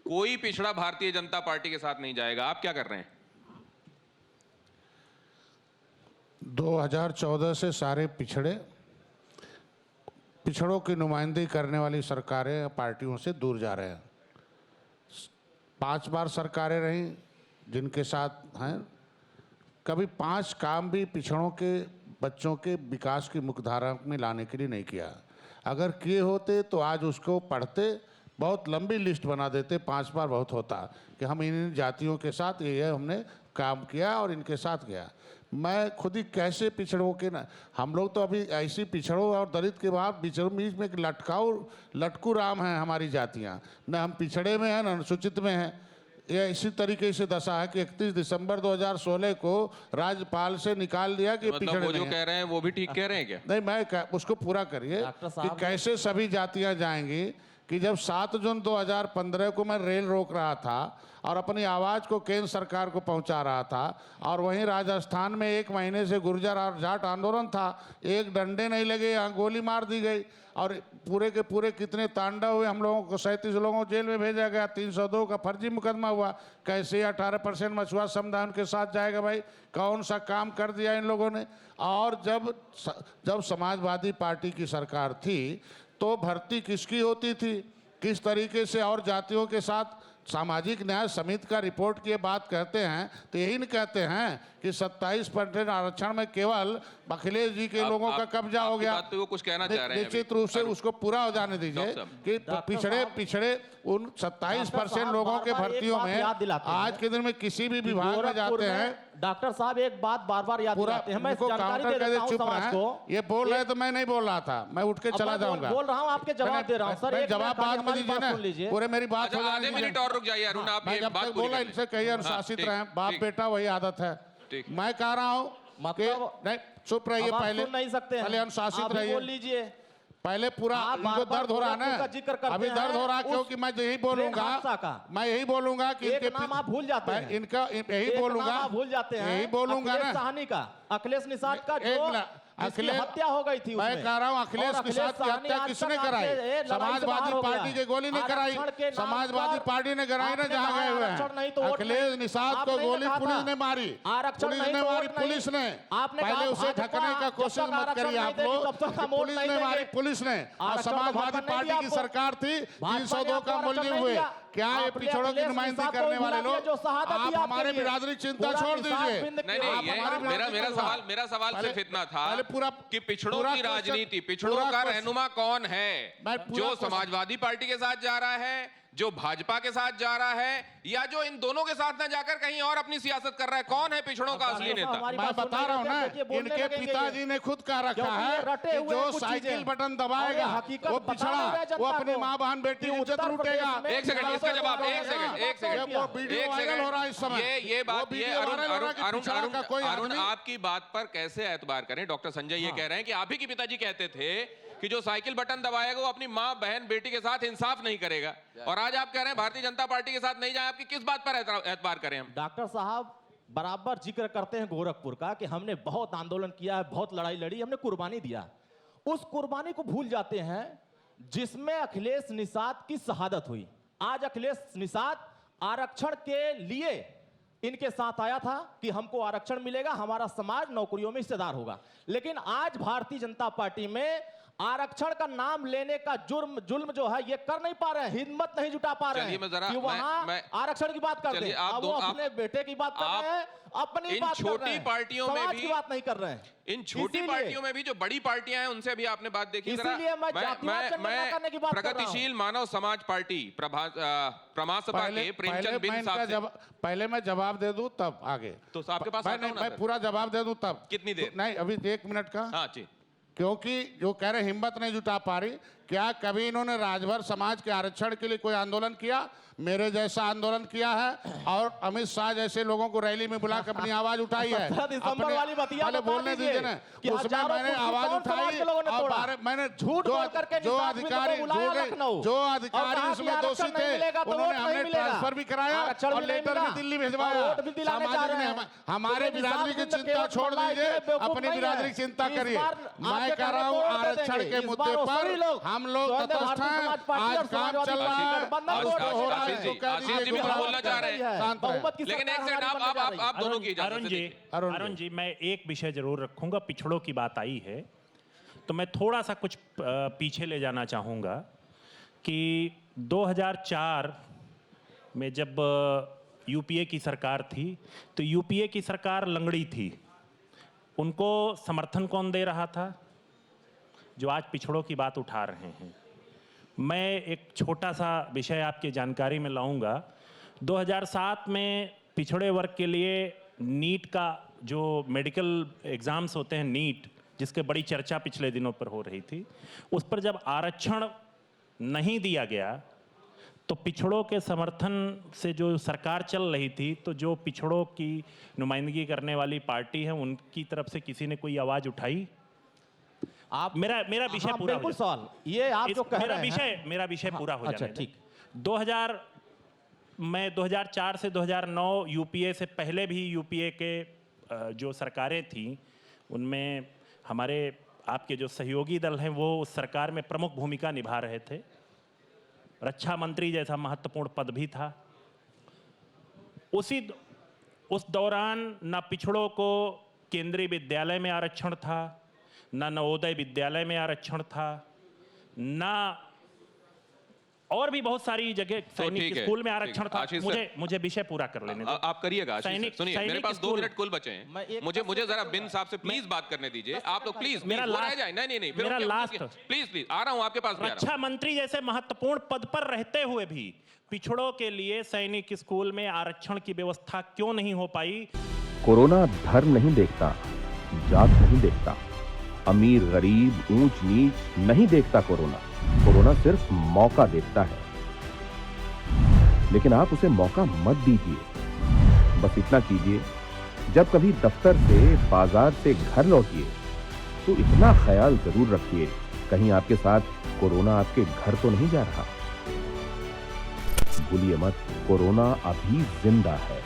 कोई पिछड़ा भारतीय जनता पार्टी के साथ नहीं जाएगा। आप क्या कर रहे हैं? 2014 से सारे पिछड़ों की नुमाइंदगी करने वाली सरकारें पार्टियों से दूर जा रहे हैं। 5 बार सरकारें रहीं जिनके साथ हैं, कभी 5 काम भी पिछड़ों के बच्चों के विकास की मुख्यधारा में लाने के लिए नहीं किया। अगर किए होते तो आज उसको पढ़ते, बहुत लंबी लिस्ट बना देते। 5 बार बहुत होता कि हम इन जातियों के साथ ये हमने काम किया और इनके साथ गया। मैं खुद ही कैसे पिछड़ों के ना, हम लोग तो अभी ऐसी पिछड़ों और दलित के बाद बीच में एक लटकू राम हैं हमारी जातियाँ। न हम पिछड़े में हैं न अनुसूचित में हैं। ये इसी तरीके से दशा है कि 31 दिसंबर 2016 को राज्यपाल से निकाल दिया कि मतलब पिछड़े वो जो नहीं कह रहे हैं वो भी ठीक कह रहे हैं क्या? नहीं, मैं उसको पूरा करिए कि कैसे सभी जातियां जाएंगी। कि जब 7 जून 2015 को मैं रेल रोक रहा था और अपनी आवाज़ को केंद्र सरकार को पहुंचा रहा था, और वहीं राजस्थान में 1 महीने से गुर्जर और जाट आंदोलन था, एक डंडे नहीं लगे, यहाँ गोली मार दी गई और पूरे के पूरे कितने तांडव हुए। हम लोगों को 37 लोगों को जेल में भेजा गया, 302 का फर्जी मुकदमा हुआ। कैसे 18% मछुआ समुदाय के साथ जाएगा भाई? कौन सा काम कर दिया इन लोगों ने? और जब समाजवादी पार्टी की सरकार थी तो भर्ती किसकी होती थी, किस तरीके से, और जातियों के साथ सामाजिक न्याय समिति का रिपोर्ट की बात कहते हैं तो यही नहीं कहते हैं कि 27% आरक्षण में केवल अखिलेश जी के लोगों का कब्जा हो गया। तो वो कुछ कहना चाह रहे हैं। निश्चित रूप से उसको पूरा हो जाने दीजिए कि पिछड़े उन 27% लोगों के भर्तियों में आज के दिन में किसी भी विभाग में जाते हैं। डॉक्टर साहब एक बात बार बार याद दिलाते हैं, मैं जानकारी दे देता हूं समाज को। ये बोल रहे तो मैं नहीं बोल रहा था, मैं उठ के चला जाऊंगा। बोल रहा हूं, आपके जवाब दे रहा हूं सर। जवाब बाद में दीजिए ना, पूरे मेरी बात हो आधे मिनट और रुक जाइए अरुण, आप ये बात बोला इनसे कहिए अनुशासित रहें। बाप बेटा वही आदत है। मैं कह रहा हूं नहीं, चुप रहिए, पहले नहीं सकते, पहले अनुशासित रहिए, बोल लीजिए। पहले पूरा इनको दर्द हो रहा ना, अभी दर्द हो रहा क्योंकि मैं यही बोलूंगा कि इनके नाम आप भूल जाते हैं, इनका यही बोलूंगा, भूल जाते हैं, यही बोलूंगा ना, साहनी का, अखिलेश निषाद का जो अखिलेश हत्या हो गई थी। मैं कह रहा हूं अखिलेश निषाद की हत्या किसने कराई? समाजवादी पार्टी के गोली ने कराई, समाजवादी पार्टी ने कराई ना, जहां गए हुए हैं। अखिलेश निषाद को गोली पुलिस ने मारी, पुलिस ने पहले उसे ढकने का कोशिश मत करिए आप लोग। पुलिस ने मारी, पुलिस ने, और समाजवादी पार्टी की सरकार थी, 302 का मूल्य हुए। क्या ये पिछड़ों की नुमाइंदगी करने वाले लोग? आप हमारे बिरादरी चिंता छोड़ दीजिए। मेरा सवाल सिर्फ इतना था कि पिछड़ों की राजनीति, पिछड़ों का रहनुमा कौन है? जो समाजवादी पार्टी के साथ जा रहा है, जो भाजपा के साथ जा रहा है, या जो इन दोनों के साथ ना जाकर कहीं और अपनी सियासत कर रहा है? कौन है पिछड़ों का असली नेता? मैं बता रहा हूं ना, इनके पिताजी ने खुद कह रखा है कि जो साइकिल बटन दबाएगा वो पिछड़ा, वो अपनी माँ बहन बेटी की इज्जत लूटेगा। एक सेकंड, इसका जवाब एक सेकंड। वो वीडियो वायरल हो रहा है इस समय। ये बात, ये अरुण आपकी बात पर कैसे एतबार करें? डॉक्टर संजय ये कह रहे हैं कि आप ही के पिताजी कहते थे कि जो साइकिल बटन दबाएगा वो अपनी माँ बहन बेटी के साथ इंसाफ नहीं करेगा, और आज आप कह रहे हैं भारतीय जनता पार्टी के साथ नहीं जाए। आपकी किस बात पर एतबार करें हम? डॉक्टर साहब बराबर जिक्र करते हैं गोरखपुर का कि हमने बहुत आंदोलन किया है, बहुत लड़ाई लड़ी, हमने कुर्बानी दिया। उस कुर्बानी को भूल जाते हैं जिसमें अखिलेश निषाद की शहादत हुई। आज अखिलेश निषाद आरक्षण के लिए इनके साथ आया था कि हमको आरक्षण मिलेगा, हमारा समाज नौकरियों में हिस्सेदार होगा। लेकिन आज भारतीय जनता पार्टी में आरक्षण का नाम लेने का जुल्म जो है ये कर नहीं पा रहे हैं, हिम्मत नहीं जुटा पा रहे हैं कि वहां आरक्षण की बात करते हैं। वो अपने बेटे की बात कर रहे हैं, अपनी बात कर रहे हैं, छोटी पार्टियों में भी बात नहीं कर रहे हैं। इन छोटी पार्टियों में भी जो बड़ी पार्टियां हैं उनसे भी आपने बात देखी। इसीलिए मैं प्रगतिशील मानव समाज पार्टी प्रमासपा के प्रेमचंद बिन साहब से पहले मैं जवाब दे दूं तब आगे, तो आपके पास मैं पूरा जवाब दे दूं तब। कितनी देर? नहीं, अभी 1 मिनट का। हाँ जी। क्योंकि जो कह रहे हिम्मत नहीं जुटा पा रही, क्या कभी इन्होंने राजभर समाज के आरक्षण के लिए कोई आंदोलन किया? मेरे जैसा आंदोलन किया है, और अमित शाह जैसे लोगों को रैली में बुलाकर अपनी आवाज उठाई है। पहले बोलने दीजिए ना, उसमें मैंने आवाज उठाई और मैंने जो अधिकारी उसमें दोषी थे उन्होंने हमने ट्रांसफर भी कराया और लेटर भी दिल्ली भिजवाया। सामाजिक न्याय, हमारे बिरादरी की चिंता छोड़ दीजिए, अपनी बिरादरी की चिंता करिए। मैं कह रहा हूँ आरक्षण के मुद्दे पर हम लोग तटस्थ हैं, आज काम चल रहा है, आशीष जी भी बोलना चाह रहे हैं, लेकिन एक सेकंड आप दोनों की इजाजत दीजिए। अरुण जी, मैं एक विषय जरूर रखूंगा। पिछड़ों की बात आई है तो मैं थोड़ा सा कुछ पीछे ले जाना चाहूंगा कि 2004 में जब यूपीए की सरकार थी तो यूपीए की सरकार लंगड़ी थी। उनको समर्थन कौन दे रहा था? जो आज पिछड़ों की बात उठा रहे हैं। मैं एक छोटा सा विषय आपकी जानकारी में लाऊंगा। 2007 में पिछड़े वर्ग के लिए नीट का जो मेडिकल एग्जाम्स होते हैं, नीट, जिसके बड़ी चर्चा पिछले दिनों पर हो रही थी, उस पर जब आरक्षण नहीं दिया गया तो पिछड़ों के समर्थन से जो सरकार चल रही थी, तो जो पिछड़ों की नुमाइंदगी करने वाली पार्टी है उनकी तरफ से किसी ने कोई आवाज उठाई? आप मेरा विषय पूरा बिल्कुल सवाल ये आप जो कह रहे हैं, मेरा विषय पूरा हो अच्छा जाने ठीक। 2004 से 2009 यूपीए से पहले भी यूपीए के जो सरकारें थी उनमें हमारे आपके जो सहयोगी दल हैं वो उस सरकार में प्रमुख भूमिका निभा रहे थे। रक्षा मंत्री जैसा महत्वपूर्ण पद भी था। उस दौरान ना पिछड़ों को केंद्रीय विद्यालय में आरक्षण था, ना नवोदय विद्यालय में आरक्षण था, ना और भी बहुत सारी जगह सैनिक स्कूल में आरक्षण था। मुझे विषय पूरा कर लेने दो। आप करिएगा। सुनिए, मेरे पास 2 मिनट कुल बचे हैं। मुझे जरा बिन साहब से प्लीज बात करने दीजिए। आप लोग प्लीज मेरा रह जाए। नहीं, मेरा लास्ट, प्लीज आ रहा हूं आपके पास। रक्षा मंत्री जैसे महत्वपूर्ण पद पर रहते हुए भी पिछड़ों के लिए सैनिक स्कूल में आरक्षण की व्यवस्था क्यों नहीं हो पाई? कोरोना धर्म नहीं देखता, जात नहीं देखता, अमीर गरीब ऊंच नीच नहीं देखता। कोरोना सिर्फ मौका देखता है, लेकिन आप उसे मौका मत दीजिए। बस इतना कीजिए, जब कभी दफ्तर से बाजार से घर लौटिए तो इतना ख्याल जरूर रखिए कहीं आपके साथ कोरोना आपके घर तो नहीं जा रहा। भूलिए मत, कोरोना अभी जिंदा है।